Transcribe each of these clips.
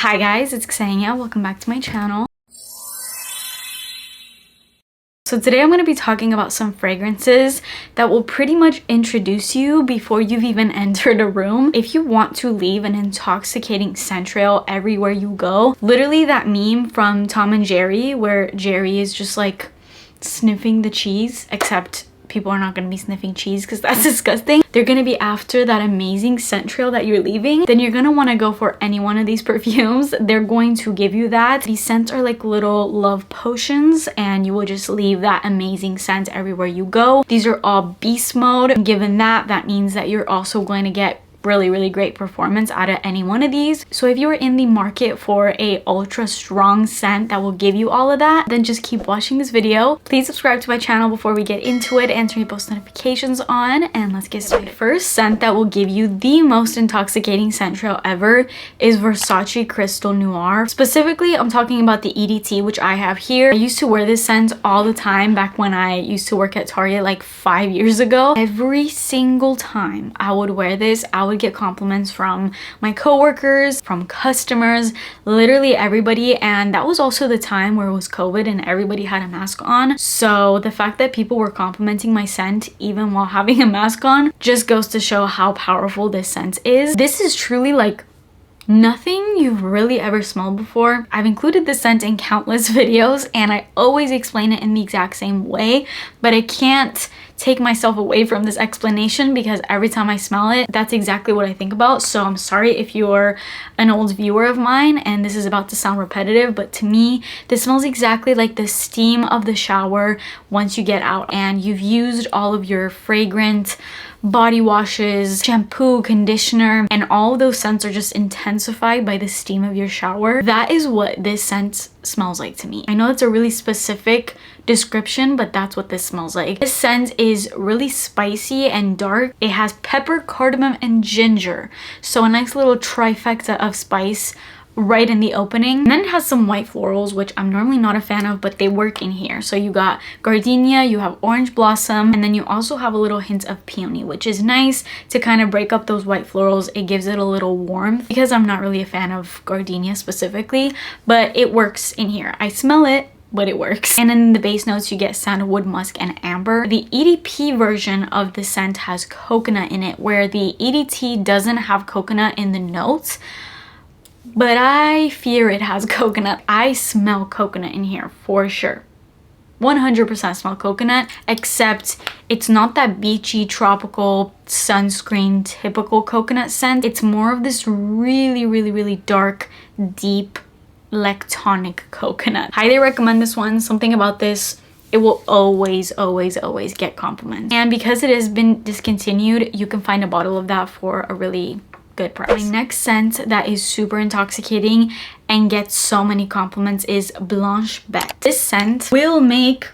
Hi guys, it's Ksenia. Welcome back to my channel. So today I'm going to be talking about some fragrances that will pretty much introduce you before you've even entered a room. If you want to leave an intoxicating scent trail everywhere you go, literally that meme from Tom and Jerry where Jerry is just like sniffing the cheese, except people are not going to be sniffing cheese because that's disgusting. They're going to be after that amazing scent trail that you're leaving. Then you're going to want to go for any one of these perfumes. They're going to give you that. These scents are like little love potions and you will just leave that amazing scent everywhere you go. These are all beast mode. Given that, that means that you're also going to get really great performance out of any one of these. So if you're in the market for a ultra strong scent that will give you all of that, then just keep watching this video. Please subscribe to my channel before we get into it and turn your post notifications on, and let's get started. First scent that will give you the most intoxicating scent trail ever is Versace Crystal Noir. Specifically, I'm talking about the EDT, which I have here. I used to wear this scent all the time back when I used to work at Target like 5 years ago. Every single time I would wear this, I would get compliments from my coworkers, from customers, literally everybody. And that was also the time where it was COVID and everybody had a mask on. So the fact that people were complimenting my scent even while having a mask on just goes to show how powerful this scent is. This is truly like nothing you've really ever smelled before. I've included this scent in countless videos and I always explain it in the exact same way, but I can't take myself away from this explanation because every time I smell it, that's exactly what I think about. So I'm sorry if you're an old viewer of mine and this is about to sound repetitive, but to me, this smells exactly like the steam of the shower once you get out and you've used all of your fragrant body washes, shampoo, conditioner, and all of those scents are just intensified by the steam of your shower. That is what this scent smells like to me. I know it's a really specific description, but that's what this smells like. This scent is really spicy and dark. It has pepper, cardamom, and ginger. So a nice little trifecta of spice right in the opening. And then it has some white florals, which I'm normally not a fan of, but they work in here. So you got gardenia, you have orange blossom, and then you also have a little hint of peony, which is nice to kind of break up those white florals. It gives it a little warmth because I'm not really a fan of gardenia specifically, but it works in here. I smell it, but it works. And in the base notes, you get sandalwood, musk, and amber. The EDP version of the scent has coconut in it, where the EDT doesn't have coconut in the notes, but I fear it has coconut. I smell coconut in here for sure. 100% smell coconut, except it's not that beachy, tropical, sunscreen, typical coconut scent. It's more of this really dark, deep, lactonic coconut. Highly recommend this one. Something about this, it will always get compliments. And because it has been discontinued, you can find a bottle of that for a really good price. My next scent that is super intoxicating and gets so many compliments is Blanc Blanc. This scent will make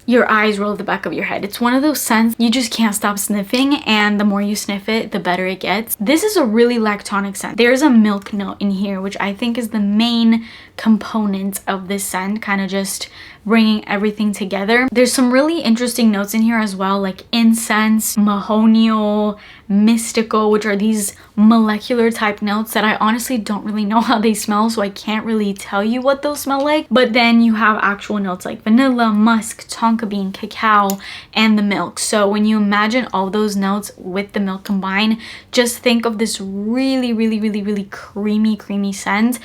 your eyes roll the back of your head. It's one of those scents you just can't stop sniffing, and the more you sniff it, the better it gets. This is a really lactonic scent. There's a milk note in here, which I think is the main component of this scent, kind of just bringing everything together. There's some really interesting notes in here as well, like incense, mahonial, mystical, which are these molecular type notes that I honestly don't really know how they smell, so I can't really tell you what those smell like. But then you have actual notes like vanilla, musk, tonka bean, cacao, and the milk. So when you imagine all those notes with the milk combined, just think of this really creamy scent,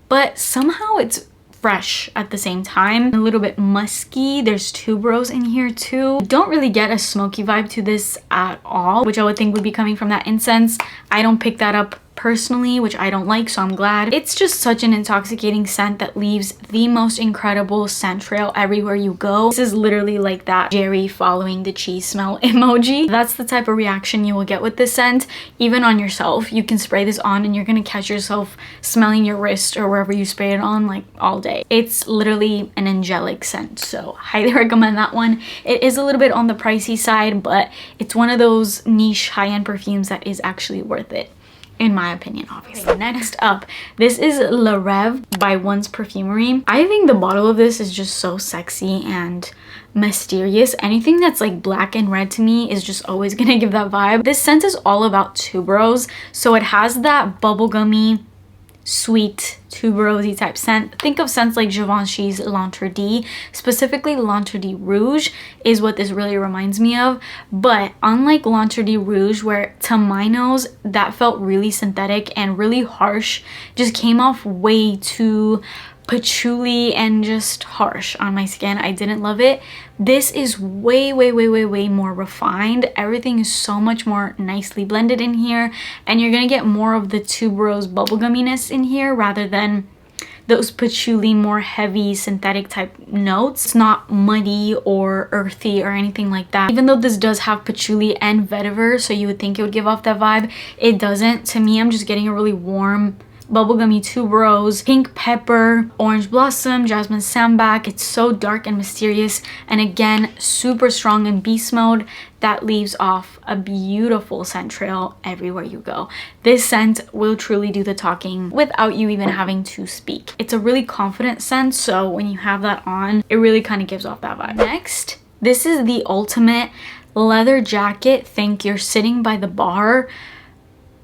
but somehow it's fresh at the same time, a little bit musky. There's tuberose in here too. Don't really get a smoky vibe to this at all, which I would think would be coming from that incense. I don't pick that up personally, which I don't like, so I'm glad. It's just such an intoxicating scent that leaves the most incredible scent trail everywhere you go. This is literally like that Jerry following the cheese smell emoji. That's the type of reaction you will get with this scent, even on yourself. You can spray this on and you're gonna catch yourself smelling your wrist or wherever you spray it on like all day. It's literally an angelic scent, so highly recommend that one. It is a little bit on the pricey side, but it's one of those niche high-end perfumes that is actually worth it, in my opinion, obviously. Next up, this is Le Rêve by Once Perfumery. I think the bottle of this is just so sexy and mysterious. Anything that's like black and red to me is just always gonna give that vibe. This scent is all about tuberose, so it has that bubblegummy sweet tuberosy type scent. Think of scents like Giovanchi's L'Interdit. Specifically L'Interdit Rouge is what this really reminds me of. But unlike L'Interdit Rouge, where to my nose that felt really synthetic and really harsh, just came off way too patchouli and just harsh on my skin. I didn't love it. This is way more refined. Everything is so much more nicely blended in here, and you're gonna get more of the tuberose bubblegumminess in here rather than those patchouli, more heavy synthetic type notes. It's not muddy or earthy or anything like that. Even though this does have patchouli and vetiver, so you would think it would give off that vibe, it doesn't. To me, I'm just getting a really warm bubblegummy tuberose, pink pepper, orange blossom, jasmine sambac. It's so dark and mysterious, and again super strong in beast mode that leaves off a beautiful scent trail everywhere you go. This scent will truly do the talking without you even having to speak. It's a really confident scent, so when you have that on, it really kind of gives off that vibe. Next, this is the ultimate leather jacket. Think you're sitting by the bar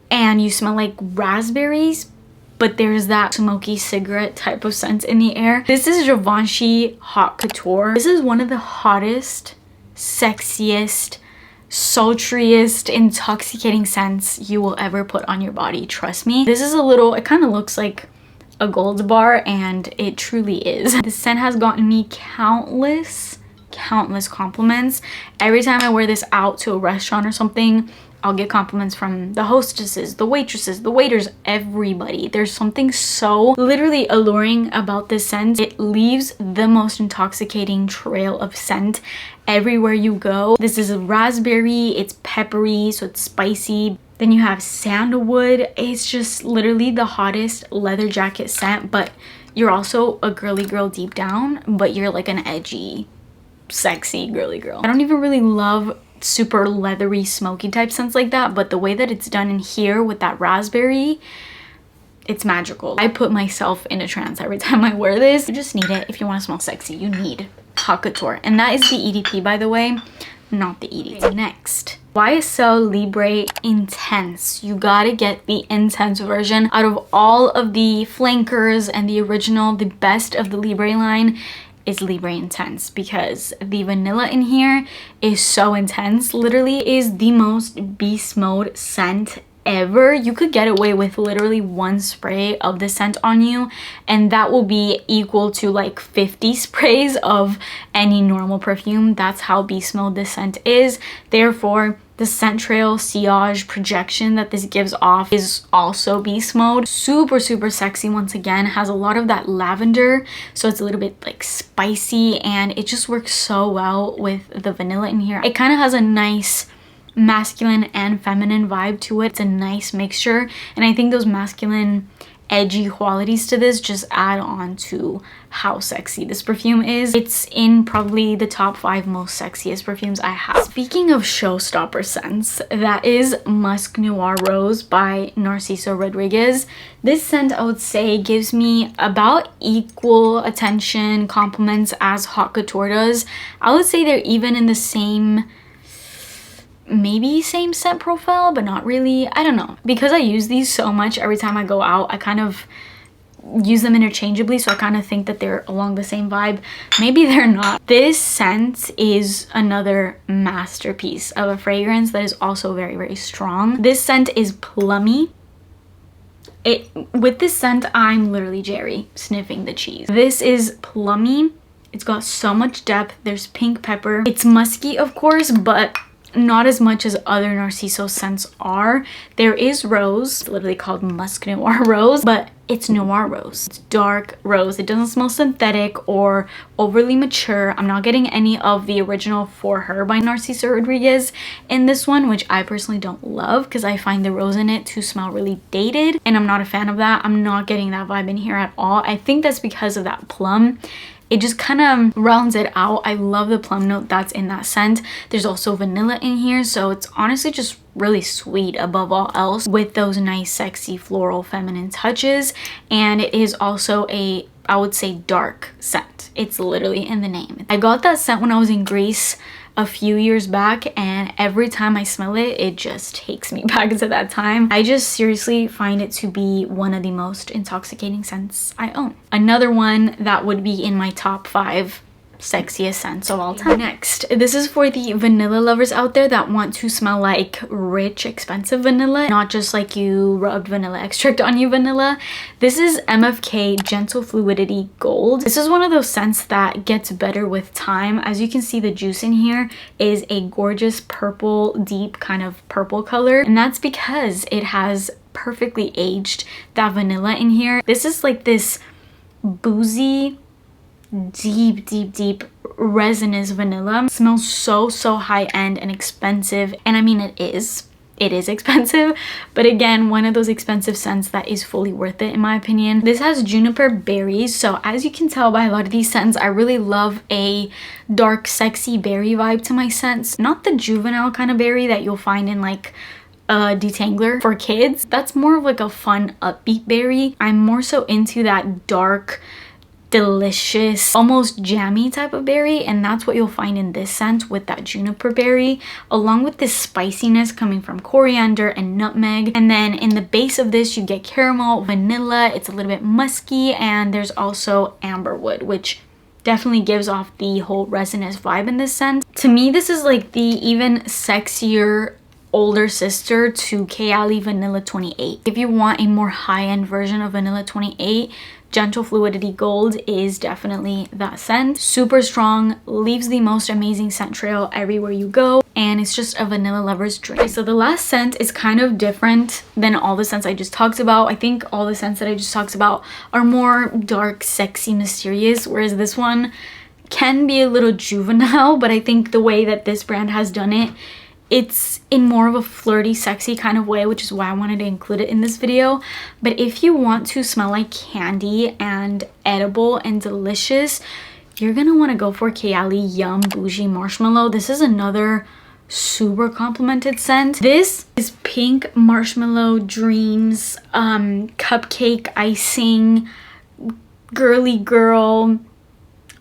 and you smell like raspberries, but there's that smoky cigarette type of scent in the air. This is Giovanchi Haute Couture. This is one of the hottest, sexiest, sultriest, intoxicating scents you will ever put on your body. Trust me. This is a little, it kind of looks like a gold bar, and it truly is. This scent has gotten me countless compliments. Every time I wear this out to a restaurant or something, I'll get compliments from the hostesses, the waitresses, the waiters, everybody. There's something so literally alluring about this scent. It leaves the most intoxicating trail of scent everywhere you go. This is a raspberry, it's peppery, so it's spicy. Then you have sandalwood. It's just literally the hottest leather jacket scent, but you're also a girly girl deep down, but you're like an edgy, sexy girly girl. I don't even really love super leathery smoky type scents like that, but the way that it's done in here with that raspberry, it's magical. I put myself in a trance every time I wear this. You just need it if you want to smell sexy. You need Haute Couture, and that is the EDP, by the way, not the EDT. Next, YSL Libre Intense. You gotta get the intense version. Out of all of the flankers and the original, the best of the Libre line is Libre Intense, because the vanilla in here is so intense. Literally is the most beast mode scent ever. You could get away with literally one spray of the scent on you, and that will be equal to like 50 sprays of any normal perfume. That's how beast mode this scent is. Therefore, the scent trail sillage projection that this gives off is also beast mode. Super sexy. Once again, has a lot of that lavender, so it's a little bit like spicy, and it just works so well with the vanilla in here. It kind of has a nice masculine and feminine vibe to it. It's a nice mixture, and I think those masculine edgy qualities to this just add on to how sexy this perfume is. It's in probably the top 5 most sexiest perfumes I have. Speaking of showstopper scents, that is Musk Noir Rose by Narciso Rodriguez. This scent, I would say, gives me about equal attention, compliments as Haute Couture does. I would say they're even in the same, maybe same scent profile, but not really. I don't know, because I use these so much every time I go out, I kind of use them interchangeably, so I kind of think that they're along the same vibe. Maybe they're not. This scent is another masterpiece of a fragrance that is also very strong. This scent is plummy. With this scent, I'm literally Jerry sniffing the cheese. This is plummy. It's got so much depth. There's pink pepper. It's musky, of course, but not as much as other Narciso scents are. There is rose. It's literally called Musk Noir Rose, but it's Noir Rose. It's dark rose. It doesn't smell synthetic or overly mature. I'm not getting any of the original For Her by Narciso Rodriguez in this one, which I personally don't love because I find the rose in it to smell really dated, and I'm not a fan of that. I'm not getting that vibe in here at all. I think that's because of that plum. It just kind of rounds it out. I love the plum note that's in that scent. There's also vanilla in here, so it's honestly just really sweet above all else, with those nice sexy floral feminine touches. And it is also a, I would say, dark scent. It's literally in the name. I got that scent when I was in Greece. a few years back, and every time I smell it, it just takes me back to that time. I just seriously find it to be one of the most intoxicating scents I own. Another one that would be in my top 5 sexiest scents of all time. Next, this is for the vanilla lovers out there that want to smell like rich, expensive vanilla, not just like you rubbed vanilla extract on your vanilla. This is MFK Gentle Fluidity Gold. This is one of those scents that gets better with time. As you can see, the juice in here is a gorgeous purple, deep kind of purple color, and that's because it has perfectly aged that vanilla in here. This is like this boozy, deep resinous vanilla. It smells so high-end and expensive, and I mean it is expensive, but again, one of those expensive scents that is fully worth it in my opinion. This has juniper berries, so as you can tell by a lot of these scents, I really love a dark sexy berry vibe to my scents. Not the juvenile kind of berry that you'll find in like a detangler for kids. That's more of like a fun upbeat berry. I'm more so into that dark, delicious, almost jammy type of berry, and that's what you'll find in this scent with that juniper berry, along with this spiciness coming from coriander and nutmeg. And then in the base of this you get caramel, vanilla, it's a little bit musky, and there's also amberwood, which definitely gives off the whole resinous vibe in this scent. To me, this is like the even sexier older sister to Kayali Vanilla 28. If you want a more high-end version of Vanilla 28, Gentle Fluidity Gold is definitely that scent. Super strong, leaves the most amazing scent trail everywhere you go, and it's just a vanilla lover's dream. So the last scent is kind of different than all the scents I just talked about. I think all the scents that I just talked about are more dark, sexy, mysterious, whereas this one can be a little juvenile, but I think the way that this brand has done it, it's in more of a flirty, sexy kind of way, which is why I wanted to include it in this video. But if you want to smell like candy and edible and delicious, you're gonna want to go for Kayali Yum Bougie Marshmallow. This is another super complimented scent. This is pink marshmallow dreams, cupcake icing, girly girl,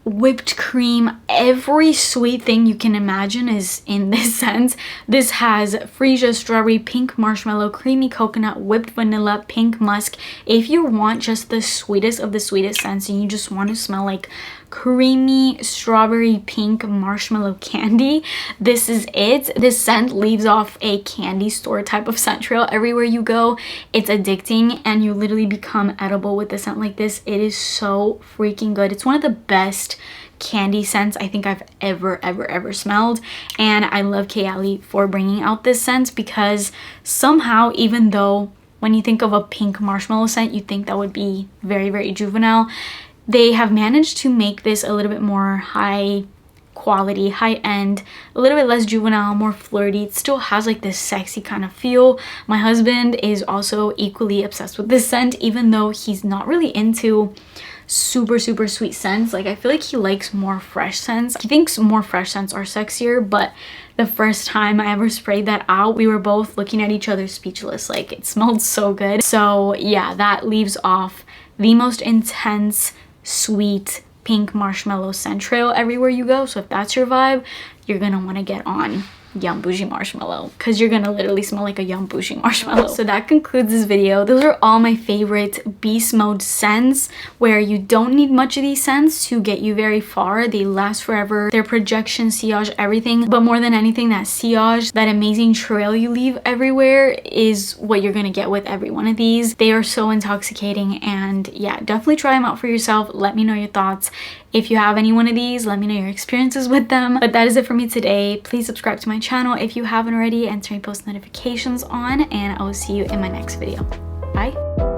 whipped cream, every sweet thing you can imagine is in this scent. This has freesia, strawberry, pink marshmallow, creamy coconut, whipped vanilla, pink musk. If you want just the sweetest of the sweetest scents and you just want to smell like creamy strawberry pink marshmallow candy, this is it. This scent leaves off a candy store type of scent trail everywhere you go. It's addicting and you literally become edible with a scent like this. It is so freaking good. It's one of the best candy scents I think I've ever smelled, and I love Kayali for bringing out this scent because somehow, even though when you think of a pink marshmallow scent you think that would be very juvenile, they have managed to make this a little bit more high quality, high end, a little bit less juvenile, more flirty. It still has like this sexy kind of feel. My husband is also equally obsessed with this scent, even though he's not really into super sweet scents. Like I feel like he likes more fresh scents. He thinks more fresh scents are sexier, but the first time I ever sprayed that out, we were both looking at each other speechless. Like it smelled so good. So yeah, that leaves off the most intense, sweet pink marshmallow scent trail everywhere you go. So if that's your vibe, you're gonna want to get on Yum Bougie Marshmallow because you're gonna literally smell like a Yum Bougie marshmallow. So that concludes this video. Those are all my favorite beast mode scents where you don't need much of these scents to get you very far. They last forever. Their projection, sillage, everything, but more than anything, that sillage, that amazing trail you leave everywhere is what you're gonna get with every one of these. They are so intoxicating, and yeah, definitely try them out for yourself. Let me know your thoughts. If you have any one of these, let me know your experiences with them. But that is it for me today. Please subscribe to my channel if you haven't already and turn post notifications on, and I will see you in my next video. Bye.